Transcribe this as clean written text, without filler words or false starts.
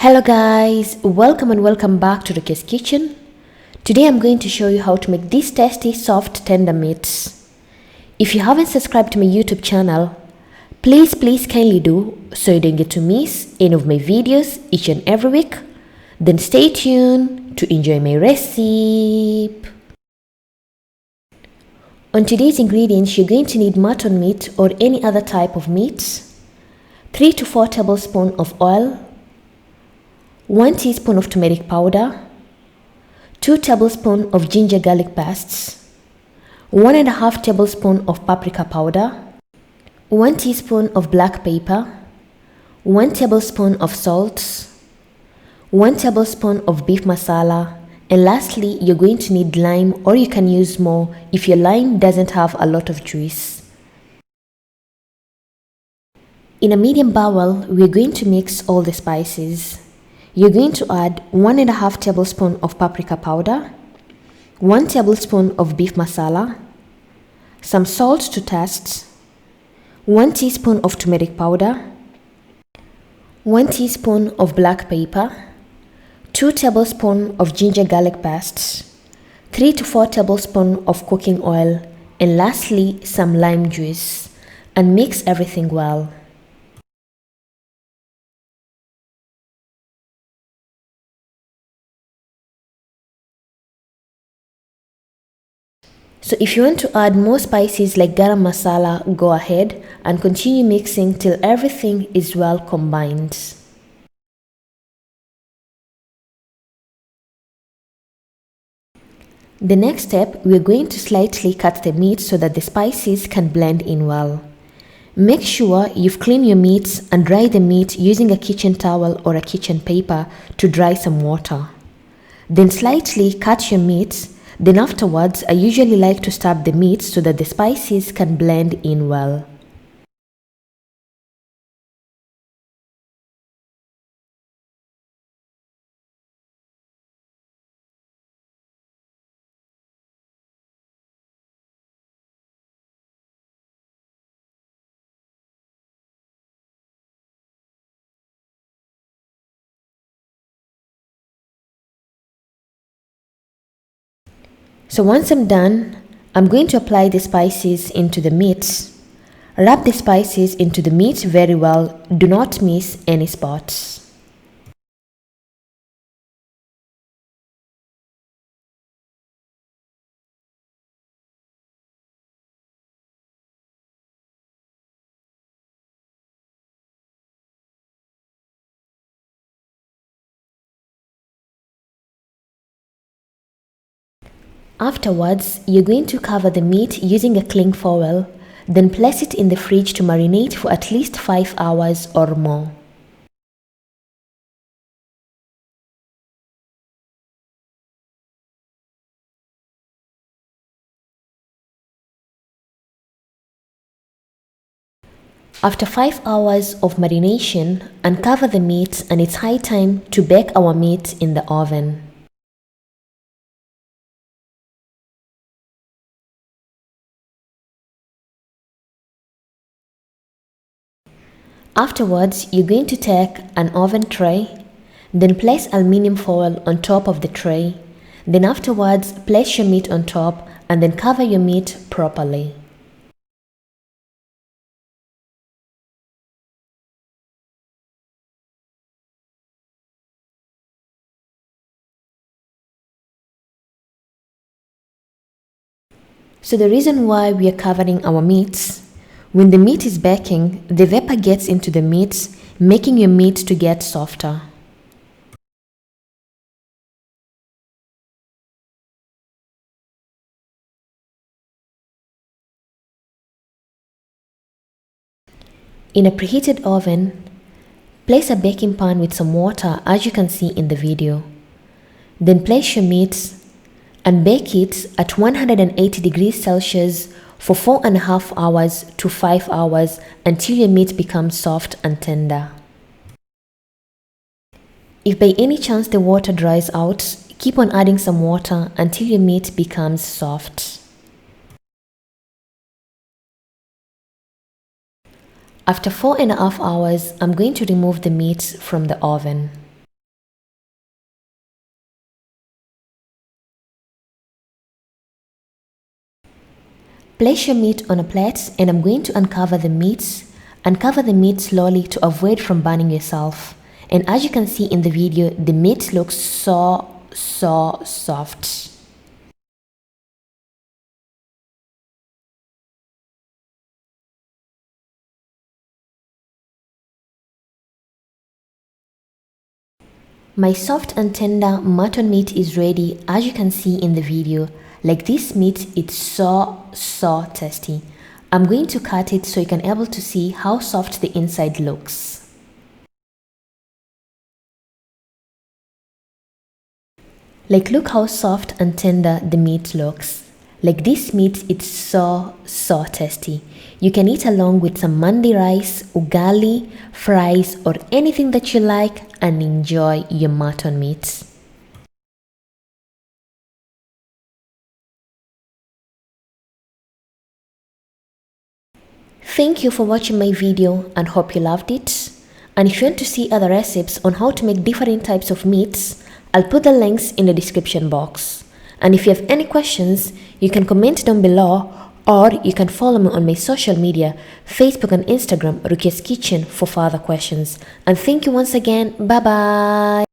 Hello guys, welcome and welcome back to Rukias kitchen. Today I'm going to show you how to make these tasty, soft, tender meats. If you haven't subscribed to my YouTube channel, please kindly do so you don't get to miss any of my videos each and every week. Then stay tuned to enjoy my recipe. On today's ingredients, you're going to need mutton meat or any other type of meat, 3 to 4 tablespoons of oil, 1 teaspoon of turmeric powder, 2 tablespoons of ginger garlic paste, 1.5 tablespoons of paprika powder, 1 teaspoon of black pepper, 1 tablespoon of salt, 1 tablespoon of beef masala, and lastly, you're going to need lime, or you can use more if your lime doesn't have a lot of juice. In a medium bowl, we're going to mix all the spices. You're going to add 1.5 tablespoons of paprika powder, 1 tablespoon of beef masala, some salt to taste, 1 teaspoon of turmeric powder, 1 teaspoon of black pepper, 2 tablespoons of ginger garlic paste, 3 to 4 tablespoons of cooking oil, and lastly some lime juice, and mix everything well. So if you want to add more spices like garam masala, go ahead and continue mixing till everything is well combined. The next step, we're going to slightly cut the meat so that the spices can blend in well. Make sure you've cleaned your meats and dry the meat using a kitchen towel or a kitchen paper to dry some water. Then slightly cut your meat. Then afterwards, I usually like to stab the meat so that the spices can blend in well. So once I'm done, I'm going to apply the spices into the meat. Rub the spices into the meat very well. Do not miss any spots. Afterwards, you're going to cover the meat using a cling foil, then place it in the fridge to marinate for at least 5 hours or more. After 5 hours of marination, uncover the meat, and it's high time to bake our meat in the oven. Afterwards, you're going to take an oven tray, then place aluminium foil on top of the tray. Then afterwards, place your meat on top and then cover your meat properly. So the reason why we are covering our meats, when the meat is baking, the vapor gets into the meat, making your meat to get softer. In a preheated oven, place a baking pan with some water as you can see in the video. Then place your meat and bake it at 180 degrees Celsius for 4.5 hours to 5 hours until your meat becomes soft and tender. If by any chance the water dries out, keep on adding some water until your meat becomes soft. After 4.5 hours, I'm going to remove the meat from the oven. Place your meat on a plate and I'm going to uncover the meat. Uncover the meat slowly to avoid from burning yourself. And as you can see in the video, the meat looks so soft. My soft and tender mutton meat is ready, as you can see in the video. Like this meat, it's so tasty. I'm going to cut it so you can able to see how soft the inside looks. Like look how soft and tender the meat looks. Like this meat, it's so tasty. You can eat along with some mandi rice, ugali, fries or anything that you like and enjoy your mutton meat. Thank you for watching my video and hope you loved it. And if you want to see other recipes on how to make different types of meats, I'll put the links in the description box. And if you have any questions, you can comment down below or you can follow me on my social media, Facebook and Instagram, Rukias Kitchen for further questions. And thank you once again. Bye bye.